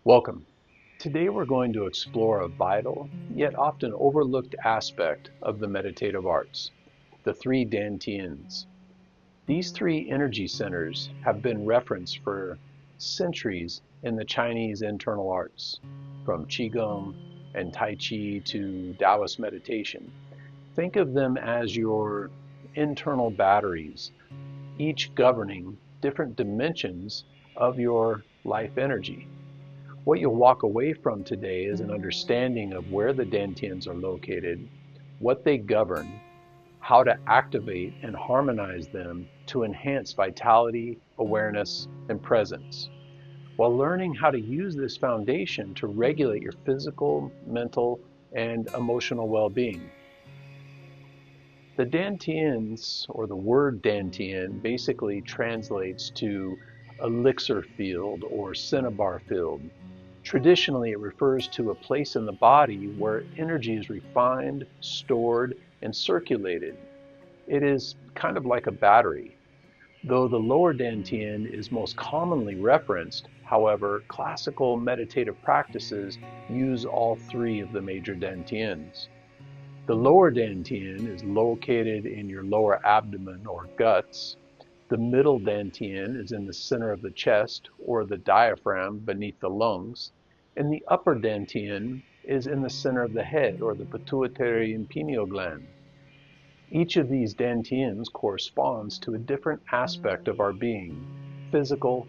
Welcome. Today we're going to explore a vital, yet often overlooked aspect of the meditative arts, the Three Dan Tiens. These three energy centers have been referenced for centuries in the Chinese internal arts, from Qigong and Tai Chi to Taoist meditation. Think of them as your internal batteries, each governing different dimensions of your life energy. What you'll walk away from today is an understanding of where the Dan Tiens are located, what they govern, how to activate and harmonize them to enhance vitality, awareness, and presence, while learning how to use this foundation to regulate your physical, mental, and emotional well-being. The Dan Tiens, or the word Dan Tien, basically translates to elixir field or cinnabar field. Traditionally, it refers to a place in the body where energy is refined, stored, and circulated. It is kind of like a battery. Though the lower Dan Tien is most commonly referenced, however, classical meditative practices use all three of the major Dan Tiens. The lower Dan Tien is located in your lower abdomen or guts. The middle Dan Tien is in the center of the chest or the diaphragm beneath the lungs, and the upper Dan Tien is in the center of the head or the pituitary and pineal gland. Each of these Dan Tiens corresponds to a different aspect of our being: physical,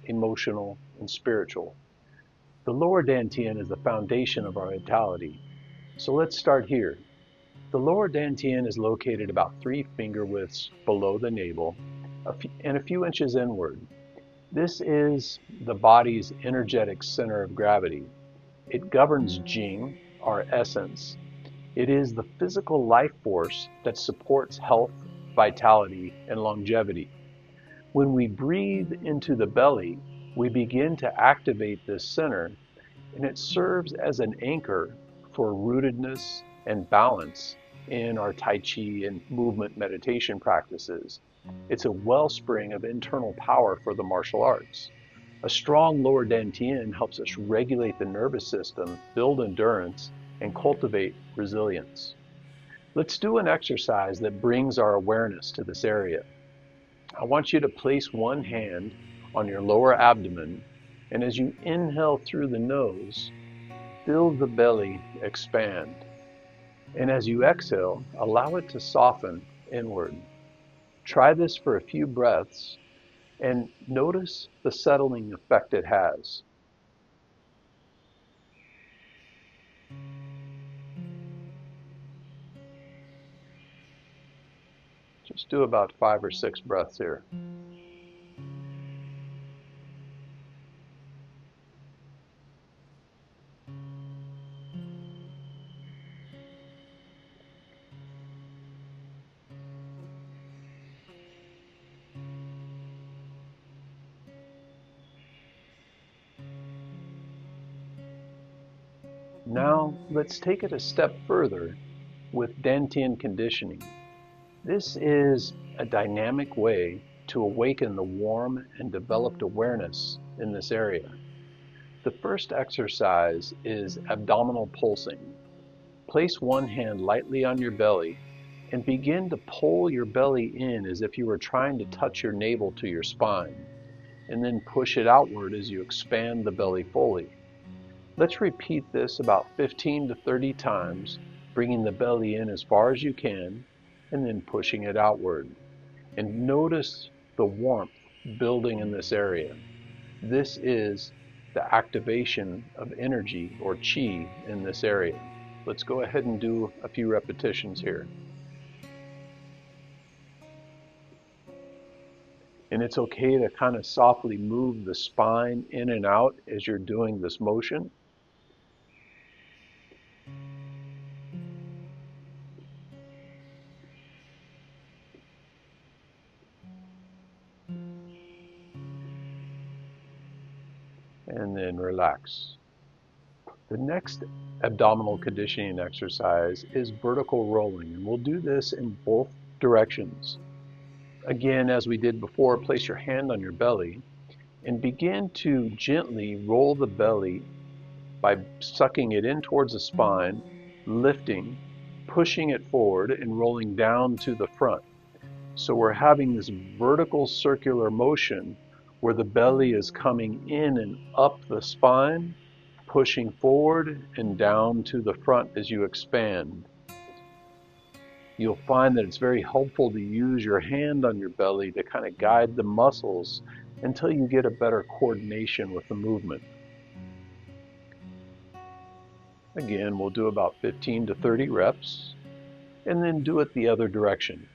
emotional, and spiritual. The lower Dan Tien is the foundation of our vitality. So let's start here. The lower Dan Tien is located about 3 finger widths below the navel and a few inches inward. This is the body's energetic center of gravity. It governs Jing, our essence. It is the physical life force that supports health, vitality, and longevity. When we breathe into the belly, we begin to activate this center, and it serves as an anchor for rootedness and balance in our Tai Chi and movement meditation practices. It's a wellspring of internal power for the martial arts. A strong lower Dan Tien helps us regulate the nervous system, build endurance, and cultivate resilience. Let's do an exercise that brings our awareness to this area. I want you to place one hand on your lower abdomen, and as you inhale through the nose, feel the belly expand. And as you exhale, allow it to soften inward. Try this for a few breaths and notice the settling effect it has. Just do about 5 or 6 breaths here. Now let's take it a step further with Dan Tien conditioning. This is a dynamic way to awaken the warm and developed awareness in this area. The first exercise is abdominal pulsing. Place one hand lightly on your belly and begin to pull your belly in as if you were trying to touch your navel to your spine, and then push it outward as you expand the belly fully. Let's repeat this about 15 to 30 times, bringing the belly in as far as you can, and then pushing it outward. And notice the warmth building in this area. This is the activation of energy or Qi in this area. Let's go ahead and do a few repetitions here. And it's okay to kind of softly move the spine in and out as you're doing this motion. And then relax. The next abdominal conditioning exercise is vertical rolling, and we'll do this in both directions. Again, as we did before, place your hand on your belly and begin to gently roll the belly by sucking it in towards the spine, lifting, pushing it forward, and rolling down to the front. So we're having this vertical circular motion where the belly is coming in and up the spine, pushing forward and down to the front as you expand. You'll find that it's very helpful to use your hand on your belly to kind of guide the muscles until you get a better coordination with the movement. Again, we'll do about 15 to 30 reps and then do it the other direction.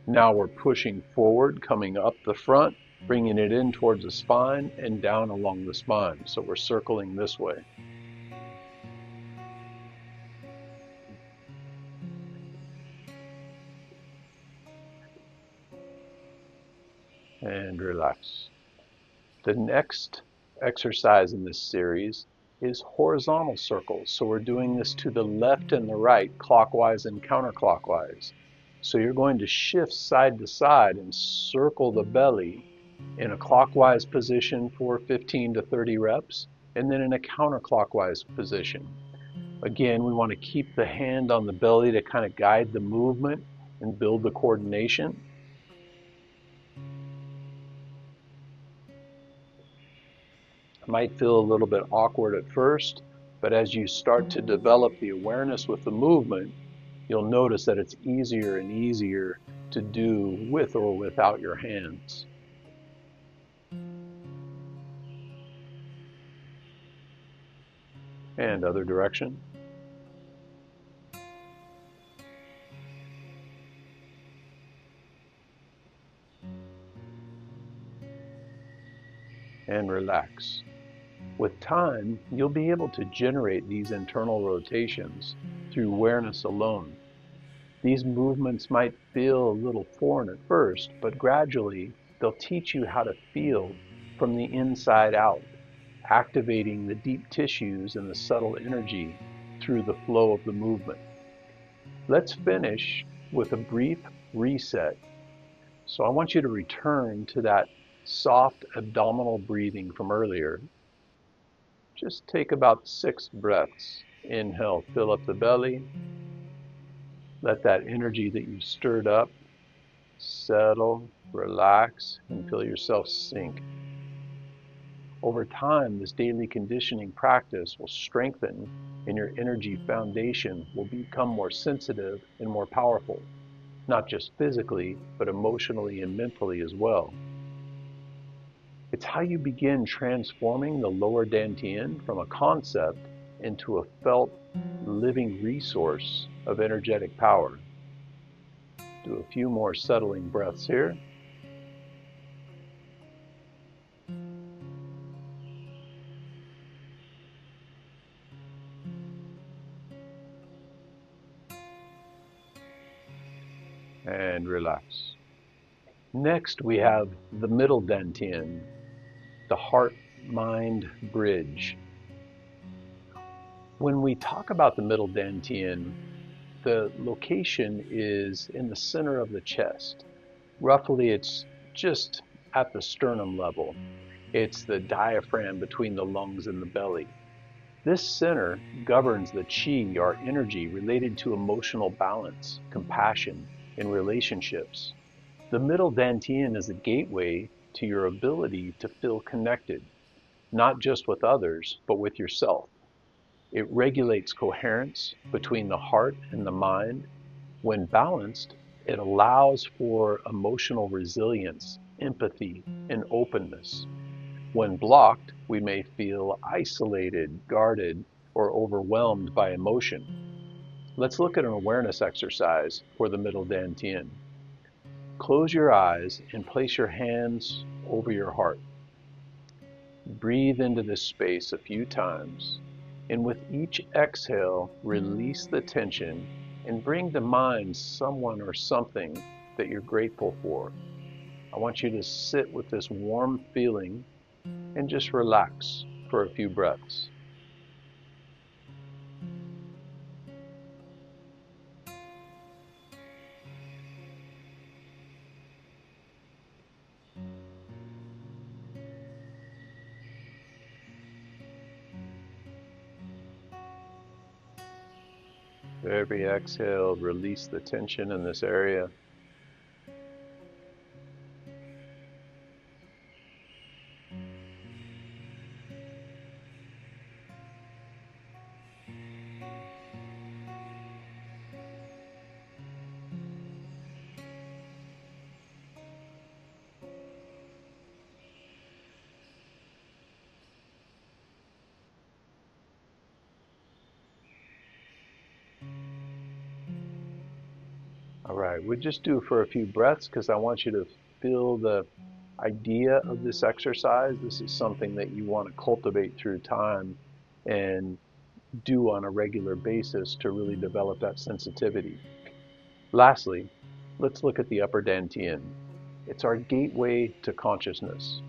Now we're pushing forward, coming up the front, bringing it in towards the spine and down along the spine. So we're circling this way. And relax. The next exercise in this series is horizontal circles. So we're doing this to the left and the right, clockwise and counterclockwise. So you're going to shift side to side and circle the belly in a clockwise position for 15 to 30 reps, and then in a counterclockwise position. Again, we want to keep the hand on the belly to kind of guide the movement and build the coordination. It might feel a little bit awkward at first, but as you start to develop the awareness with the movement, you'll notice that it's easier and easier to do with or without your hands. And other direction. And relax. With time, you'll be able to generate these internal rotations through awareness alone. These movements might feel a little foreign at first, but gradually they'll teach you how to feel from the inside out, activating the deep tissues and the subtle energy through the flow of the movement. Let's finish with a brief reset. So I want you to return to that soft abdominal breathing from earlier. Just take about 6 breaths. Inhale, fill up the belly. Let that energy that you've stirred up settle, relax, and feel yourself sink. Over time, this daily conditioning practice will strengthen and your energy foundation will become more sensitive and more powerful, not just physically, but emotionally and mentally as well. It's how you begin transforming the lower Dan Tien from a concept into a felt, living resource of energetic power. Do a few more settling breaths here. And relax. Next, we have the middle Dan Tien, the heart-mind bridge. When we talk about the middle Dan Tien, the location is in the center of the chest. Roughly, it's just at the sternum level. It's the diaphragm between the lungs and the belly. This center governs the qi, or energy, related to emotional balance, compassion, and relationships. The middle Dan Tien is a gateway to your ability to feel connected, not just with others, but with yourself. It regulates coherence between the heart and the mind. When balanced, it allows for emotional resilience, empathy, and openness. When blocked, we may feel isolated, guarded, or overwhelmed by emotion. Let's look at an awareness exercise for the middle Dan Tien. Close your eyes and place your hands over your heart. Breathe into this space a few times, and with each exhale, release the tension and bring to mind someone or something that you're grateful for. I want you to sit with this warm feeling and just relax for a few breaths. Every exhale, release the tension in this area. All right, we'll just do for a few breaths because I want you to feel the idea of this exercise. This is something that you want to cultivate through time and do on a regular basis to really develop that sensitivity. Lastly, let's look at the upper Dan Tien. It's our gateway to consciousness.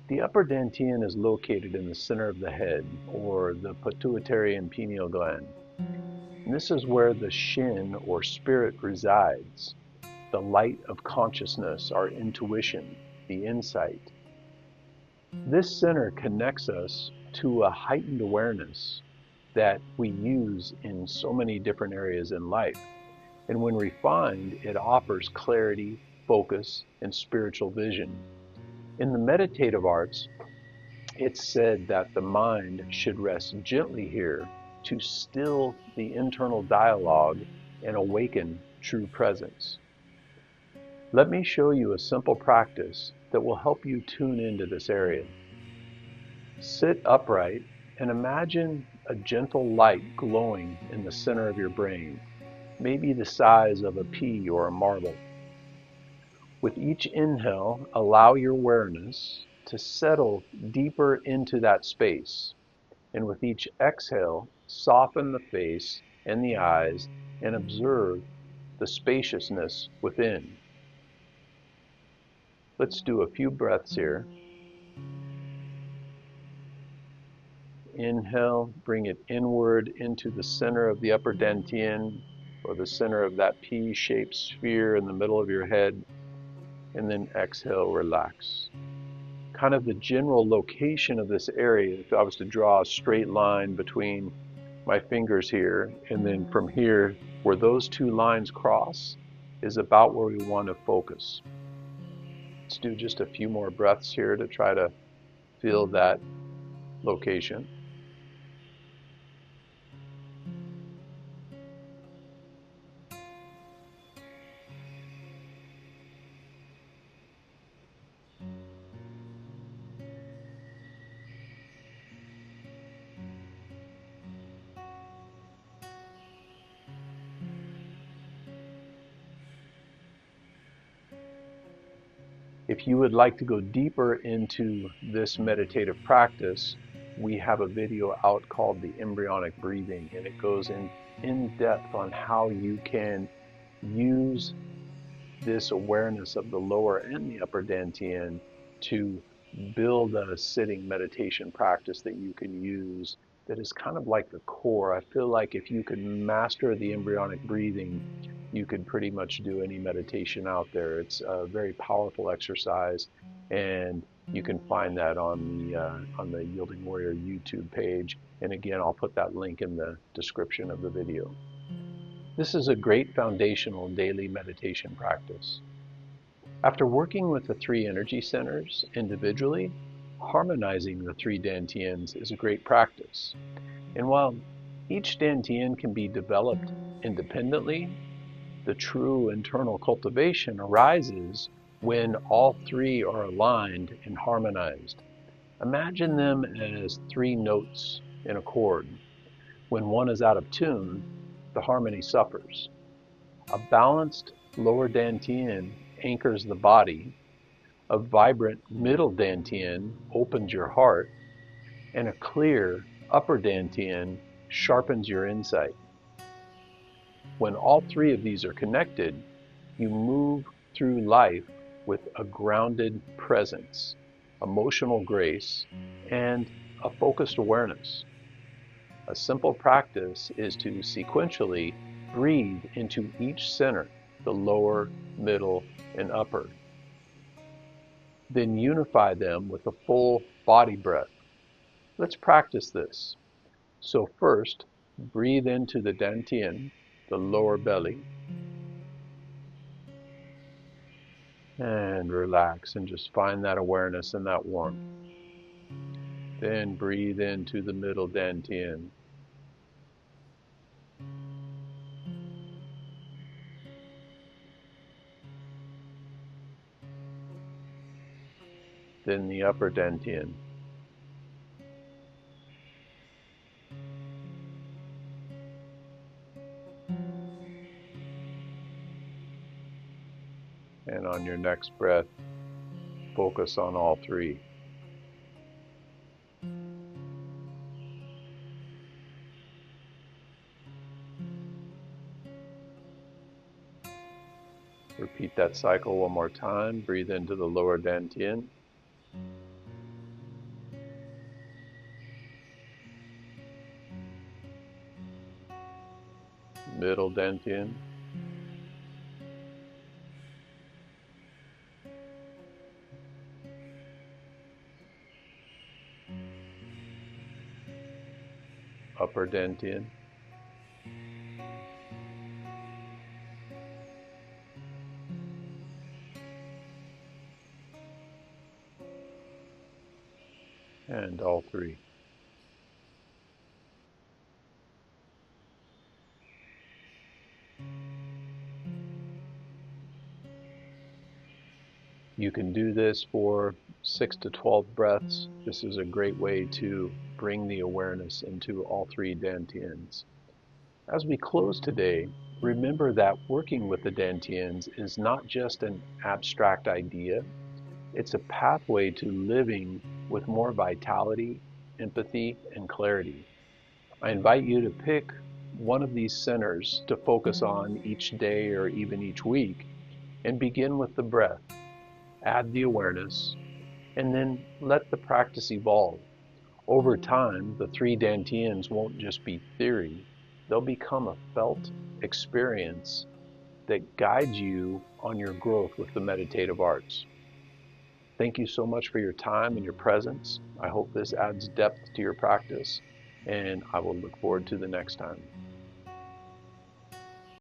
The upper Dan Tien is located in the center of the head, or the pituitary and pineal gland. And this is where the Shin, or spirit, resides, the light of consciousness, our intuition, the insight. This center connects us to a heightened awareness that we use in so many different areas in life. And when refined, it offers clarity, focus, and spiritual vision. In the meditative arts, it's said that the mind should rest gently here to still the internal dialogue and awaken true presence. Let me show you a simple practice that will help you tune into this area. Sit upright and imagine a gentle light glowing in the center of your brain, maybe the size of a pea or a marble. With each inhale, allow your awareness to settle deeper into that space. And with each exhale, soften the face and the eyes and observe the spaciousness within. Let's do a few breaths here. Inhale, bring it inward into the center of the upper Dan Tien, or the center of that pea-shaped sphere in the middle of your head. And then exhale, relax. Kind of the general location of this area, if I was to draw a straight line between my fingers here, and then from here, where those two lines cross, is about where we want to focus. Let's do just a few more breaths here to try to feel that location. If you would like to go deeper into this meditative practice, we have a video out called the Embryonic breathing, and it goes in depth on how you can use this awareness of the lower and the upper Dan Tien to build a sitting meditation practice that you can use that is kind of like the core. I feel like if you could master the embryonic breathing, you could pretty much do any meditation out there. It's a very powerful exercise, and you can find that on the Yielding Warrior YouTube page. And again, I'll put that link in the description of the video. This is a great foundational daily meditation practice. After working with the three energy centers individually, harmonizing the three Dan Tiens is a great practice. And while each Dan Tien can be developed independently, the true internal cultivation arises when all three are aligned and harmonized. Imagine them as three notes in a chord. When one is out of tune, the harmony suffers. A balanced lower Dan Tien anchors the body, a vibrant middle Dan Tien opens your heart, and a clear upper Dan Tien sharpens your insight. When all three of these are connected, you move through life with a grounded presence, emotional grace, and a focused awareness. A simple practice is to sequentially breathe into each center, the lower, middle, and upper. Then unify them with a full body breath. Let's practice this. So first, Breathe into the Dan Tien, the lower belly, and relax and just find that awareness and that warmth. Then breathe into the middle Dan Tien. Then the upper Dan Tien. And on your next breath, focus on all three. Repeat that cycle one more time. Breathe into the lower Dan Tien. Middle Dan Tien. Upper Dan Tien. And all three. You can do this for 6 to 12 breaths. This is a great way to bring the awareness into all three Dan Tiens. As we close today, remember that working with the Dan Tiens is not just an abstract idea, it's a pathway to living with more vitality, empathy, and clarity. I invite you to pick one of these centers to focus on each day or even each week and begin with the breath. Add the awareness, and then let the practice evolve. Over time, the three Dan Tiens won't just be theory, they'll become a felt experience that guides you on your growth with the meditative arts. Thank you so much for your time and your presence. I hope this adds depth to your practice, and I will look forward to the next time.